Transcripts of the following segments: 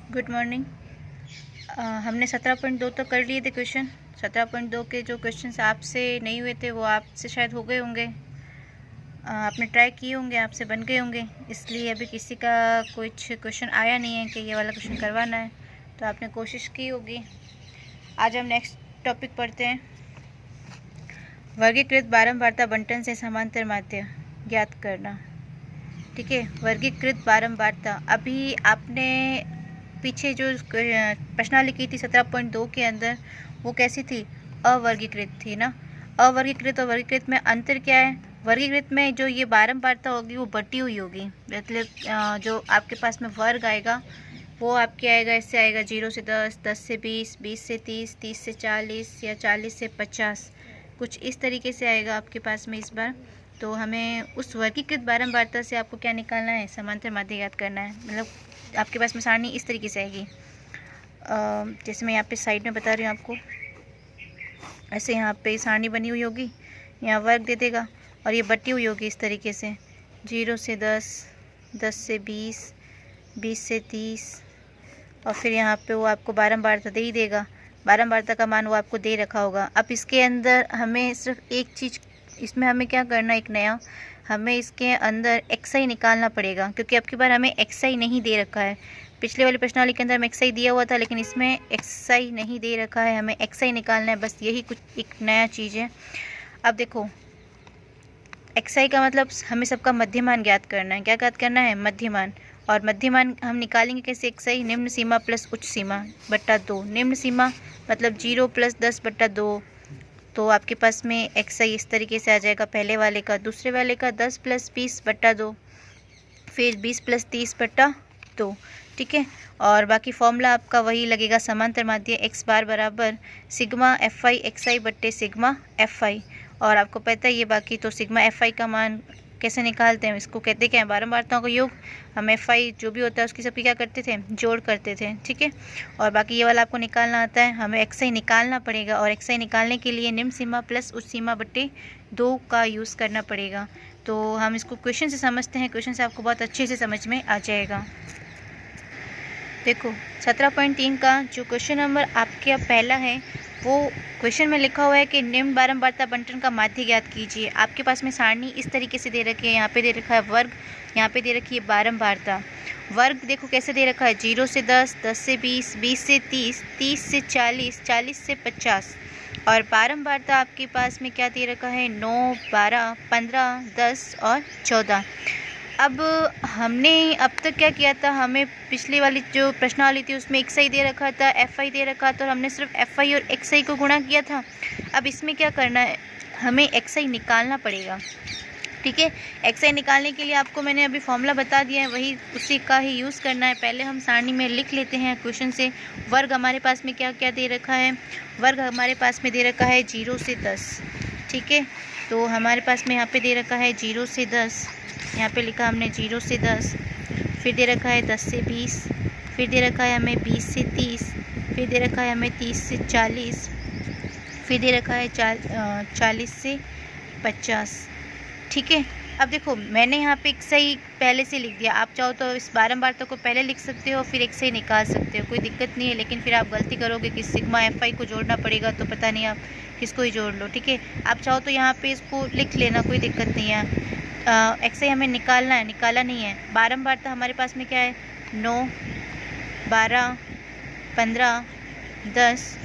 Good morning. हमने 17.2 तक कर लिए थे क्वेश्चन। 17.2 के जो क्वेश्चन आपसे नहीं हुए थे वो आपसे शायद हो गए होंगे। आपने ट्राई किए होंगे, आपसे बन गए होंगे, इसलिए अभी किसी का कुछ क्वेश्चन आया नहीं है कि ये वाला क्वेश्चन करवाना है, तो आपने कोशिश की होगी। आज हम नेक्स्ट टॉपिक पढ़ते हैं। वर्गीकृत बारंबारता बंटन से समांतर माध्य ज्ञात करना। ठीक है, वर्गीकृत बारंबारता। अभी आपने पीछे जो प्रश्नावली की थी 17.2 के अंदर, वो कैसी थी? अवर्गीकृत थी ना। अवर्गीकृत और वर्गीकृत में अंतर क्या है? वर्गीकृत में जो ये बारंबारता होगी वो बटी हुई होगी, मतलब जो आपके पास में वर्ग आएगा वो आपके आएगा, इससे आएगा 0 से 10, 10 से 20, 20 से 30, 30 से 40 या 40 से 50, कुछ इस तरीके से आएगा आपके पास में इस बार। तो हमें उस वर्गीकृत बारंबारता से आपको क्या निकालना है? समांतर माध्य ज्ञात करना है। मतलब आपके पास में सारणी इस तरीके से आएगी, जैसे मैं यहाँ पे साइड में बता रही हूँ आपको। ऐसे यहाँ पे सारणी बनी हुई होगी, यहाँ वर्ग दे देगा और ये बटी हुई होगी इस तरीके से, 0 से 10, 10 से 20, 20 से 30, और फिर यहाँ पे वो आपको बारंबारता दे ही देगा। बारंबारता का मान वो आपको दे रखा होगा। अब इसके अंदर हमें सिर्फ एक चीज़, इसमें हमें क्या करना है, एक नया, हमें इसके अंदर एक्सआई निकालना पड़ेगा, क्योंकि अब की बार हमें एक्सआई नहीं दे रखा है। पिछले वाली प्रश्नावली के अंदर हमें एक्सआई दिया हुआ था, लेकिन इसमें एक्सआई नहीं दे रखा है, हमें एक्सआई निकालना है। बस यही कुछ एक नया चीज़ है। अब देखो, एक्सआई का मतलब हमें सबका मध्यमान ज्ञात करना है। क्या ज्ञात करना है? मध्यमान। और मध्यमान हम निकालेंगे कैसे? एक्सआई निम्न सीमा प्लस उच्च सीमा बट्टा 2। निम्न सीमा मतलब 0 प्लस 10 बट्टा 2, तो आपके पास में एक्सआई इस तरीके से आ जाएगा पहले वाले का। दूसरे वाले का 10 प्लस 20 बट्टा 2, फिर 20 प्लस 30 बट्टा 2। ठीक है, और बाकी फॉर्मूला आपका वही लगेगा, समांतर माध्य एक्स बार बराबर sigma F I X I बट्टे सिग्मा एफ आई। और आपको पता है ये बाकी, तो सिग्मा एफ आई का मान कैसे निकालते हैं? इसको कहते क्या है? बारंबारताओं का योग। हम एफ आई जो भी होता है उसकी सबकी क्या करते थे? जोड़ करते थे। ठीक है, और बाकी ये वाला आपको निकालना आता है। हमें एक्स आई निकालना पड़ेगा, और एक्स आई निकालने के लिए निम्न सीमा प्लस उच्च सीमा बट्टे 2 का यूज़ करना पड़ेगा। तो हम इसको क्वेश्चन से समझते हैं, क्वेश्चन से आपको बहुत अच्छे से समझ में आ जाएगा। देखो 17.3 का जो क्वेश्चन नंबर आपके अब पहला है, वो क्वेश्चन में लिखा हुआ है कि निम्न बारंबारता बंटन का माध्य ज्ञात कीजिए। आपके पास में सारणी इस तरीके से दे रखी है, यहाँ पे दे रखा है वर्ग, यहाँ पे दे रखी है बारंबारता। वर्ग देखो कैसे दे रखा है, 0 से 10, 10 से 20, 20 से 30, 30 से 40, 40 से 50। और बारंबारता आपके पास में क्या दे रखा है? 9, 12, 15, 10 और 14। अब हमने अब तक क्या किया था, हमें पिछली वाली जो प्रश्नावली थी उसमें एक्सआई दे रखा था, एफआई दे रखा था, और हमने सिर्फ एफआई और एक्सआई को गुणा किया था। अब इसमें क्या करना है, हमें एक्सआई निकालना पड़ेगा। ठीक है, एक्सआई निकालने के लिए आपको मैंने अभी फॉर्मूला बता दिया है, वही उसी का ही यूज़ करना है। पहले हम सारणी में लिख लेते हैं क्वेश्चन से। वर्ग हमारे पास में क्या क्या दे रखा है? वर्ग हमारे पास में दे रखा है 0 से 10। ठीक है, तो हमारे पास में यहाँ पे दे रखा है 0 से 10, यहाँ पे लिखा हमने 0 से 10, फिर दे रखा है 10 से 20, फिर दे रखा है हमें 20 से 30, फिर दे रखा है हमें 30 से 40, फिर दे रखा है 40 से 50। ठीक है, अब देखो मैंने यहाँ पे एक्सआई पहले से लिख दिया। आप चाहो तो इस बारंबारता को पहले लिख सकते हो, फिर एक्सआई निकाल सकते हो, कोई दिक्कत नहीं है। लेकिन फिर आप गलती करोगे कि सिग्मा एफआई को जोड़ना पड़ेगा, तो पता नहीं आप किसको ही जोड़ लो। ठीक है, आप चाहो तो यहाँ पे इसको लिख लेना, कोई दिक्कत नहीं है। एक्सआई हमें निकालना है, निकाला नहीं है। बारंबारता हमारे पास में क्या है? 9, 12, 15, 10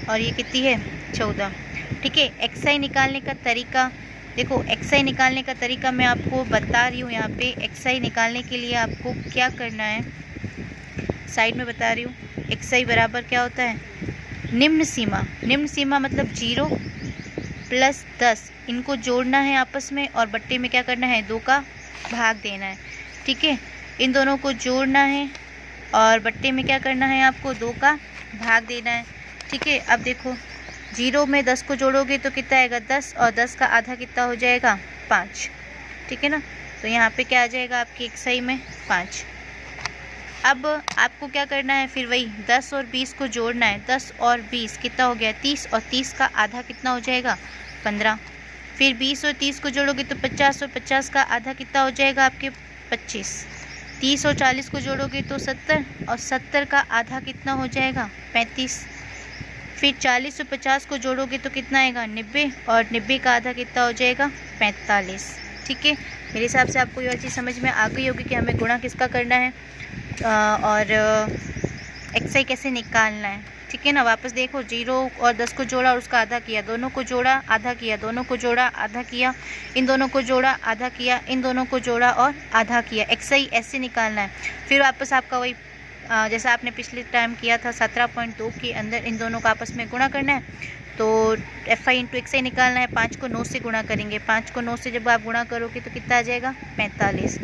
और ये कितनी है? 14। ठीक है, एक्सआई निकालने का तरीका देखो, एक्सआई निकालने का तरीका मैं आपको बता रही हूँ। यहाँ पे एक्सआई निकालने के लिए आपको क्या करना है, साइड में बता रही हूँ। एक्सआई बराबर क्या होता है? निम्न सीमा। निम्न सीमा मतलब 0 प्लस 10, इनको जोड़ना है आपस में, और बट्टे में क्या करना है? 2 का भाग देना है। ठीक है, इन दोनों को जोड़ना है और बट्टे में क्या करना है? आपको 2 का भाग देना है। ठीक है, अब देखो 0 में 10 को जोड़ोगे तो कितना आएगा? 10, और 10 का आधा कितना हो जाएगा? 5। ठीक है ना, तो यहाँ पे क्या आ जाएगा आपकी एक्सआई में? 5। अब आपको क्या करना है, फिर वही 10 और 20 को जोड़ना है। 10 और 20 कितना हो गया? 30, और 30 का आधा कितना हो जाएगा? 15। फिर 20 और 30 को जोड़ोगे तो 50, और 50 का आधा कितना हो जाएगा? आपके 25। 30 और 40 को जोड़ोगे तो 70, और 70 का आधा कितना हो जाएगा 35। फिर 40 और 50 को जोड़ोगे तो कितना आएगा 90, और 90 का आधा कितना हो जाएगा 45। ठीक है, मेरे हिसाब से आपको यह चीज़ समझ में आ गई होगी कि हमें गुणा किसका करना है और एक्सआई कैसे निकालना है। ठीक है ना, वापस देखो, 0 और 10 को जोड़ा और उसका आधा किया, दोनों को जोड़ा आधा किया, दोनों को जोड़ा आधा किया, इन दोनों को जोड़ा आधा किया, इन दोनों को जोड़ा और आधा किया। एक्सआई ऐसे निकालना है। फिर वापस आपका वही जैसा आपने पिछले टाइम किया था 17.2 के अंदर इन दोनों को आपस में गुणा करना है। तो एफ आई इंटू एक्सआई निकालना है। 5 को 9 से गुणा करेंगे, 5 को 9 से जब आप गुणा करोगे तो कितना आ जाएगा 45।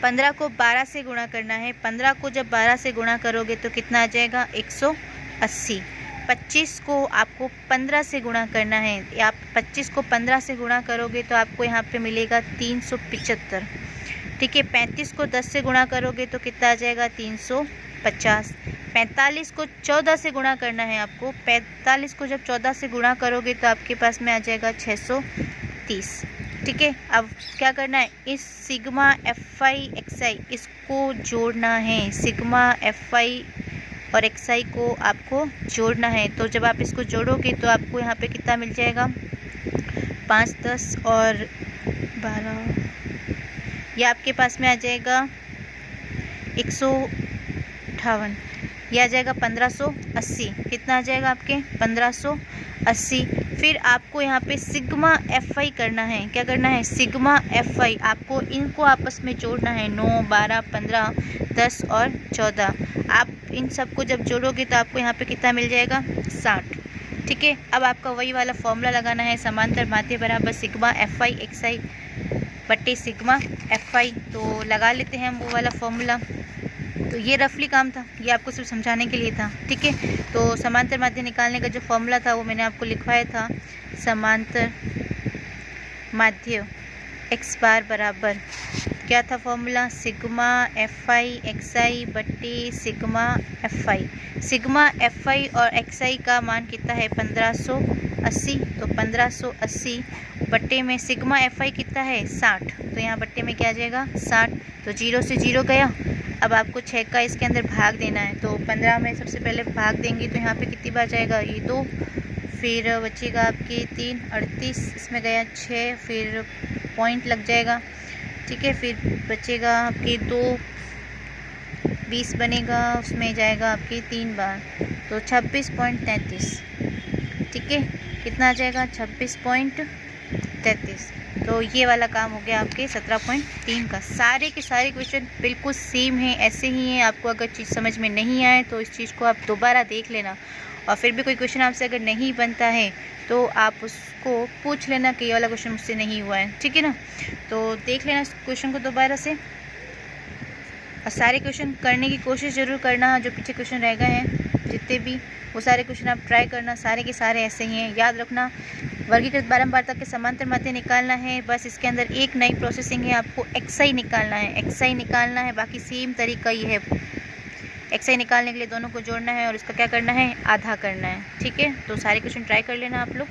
15 को 12 से गुणा करना है, 15 को जब 12 से गुणा करोगे तो कितना आ जाएगा 180। 25 को आपको 15 से गुणा करना है, आप 25 को 15 से गुणा करोगे तो आपको यहाँ पे मिलेगा 375। ठीक है, 35 को 10 से गुणा करोगे तो कितना आ जाएगा 350। 45 को 14 से गुणा करना है आपको, 45 को जब 14 से गुणा करोगे तो आपके पास में आ जाएगा 630। ठीक है, अब क्या करना है, इस सिग्मा एफ आई एक्स आई इसको जोड़ना है। सिग्मा एफ आई और एक्स आई को आपको जोड़ना है। तो जब आप इसको जोड़ोगे तो आपको यहाँ पे कितना मिल जाएगा 5, 10 और 12, यह आपके पास में आ जाएगा 158, यह आ जाएगा 1580। कितना आ जाएगा आपके 1580। फिर आपको यहाँ पे सिग्मा एफ आई करना है। क्या करना है, सिग्मा एफ आई, आपको इनको आपस में जोड़ना है। 9, 12, 15, 10 और 14, आप इन सबको जब जोड़ोगे तो आपको यहाँ पे कितना मिल जाएगा 60। ठीक है, अब आपका वही वाला फॉर्मूला लगाना है, समांतर माध्य बराबर sigma F I X I बट्टे सिग्मा एफ आई। तो लगा लेते हैं हम वो वाला फॉर्मूला। तो ये रफली काम था, ये आपको सिर्फ समझाने के लिए था। ठीक है, तो समांतर माध्य निकालने का जो फॉर्मूला था वो मैंने आपको लिखवाया था। समांतर माध्य एक्स बार बराबर क्या था formula, sigma F I X I बट्टे sigma F I. Sigma F I और एक्स आई का मान कितना है 1580। तो 1580 बट्टे में सिग्मा एफ आई कितना है 60, तो यहाँ बट्टे में क्या आ जाएगा 60। तो 0 से 0 गया। अब आपको 6 का इसके अंदर भाग देना है। तो 15 में सबसे पहले भाग देंगे तो यहाँ पे कितनी बार जाएगा, ये 2, फिर बचेगा आपकी 3, 38, इसमें गया 6, फिर पॉइंट लग जाएगा। ठीक है, फिर बचेगा आपकी 2, 20 बनेगा, उसमें जाएगा आपकी 3 बार, तो 26.33। ठीक है, कितना आ जाएगा 26.33। तो ये वाला काम हो गया आपके 17.3 का। सारे के सारे क्वेश्चन बिल्कुल सेम हैं, ऐसे ही हैं। आपको अगर चीज़ समझ में नहीं आए तो इस चीज़ को आप दोबारा देख लेना, और फिर भी कोई क्वेश्चन आपसे अगर नहीं बनता है तो आप उसको पूछ लेना कि ये वाला क्वेश्चन मुझसे नहीं हुआ है। ठीक है ना, तो देख लेना इस क्वेश्चन को दोबारा से, और सारे क्वेश्चन करने की कोशिश ज़रूर करना। जो पीछे क्वेश्चन रह गए हैं जितने भी, वो सारे क्वेश्चन आप ट्राई करना। सारे के सारे ऐसे ही हैं, याद रखना। वर्गीकृत बारंबारता के समांतर माध्य निकालना है, बस इसके अंदर एक नई प्रोसेसिंग है, आपको एक्सआई निकालना है। एक्सआई निकालना है, बाकी सेम तरीका ही है। एक्सआई निकालने के लिए दोनों को जोड़ना है और इसका क्या करना है, आधा करना है। ठीक है, तो सारे क्वेश्चन ट्राई कर लेना आप लोग।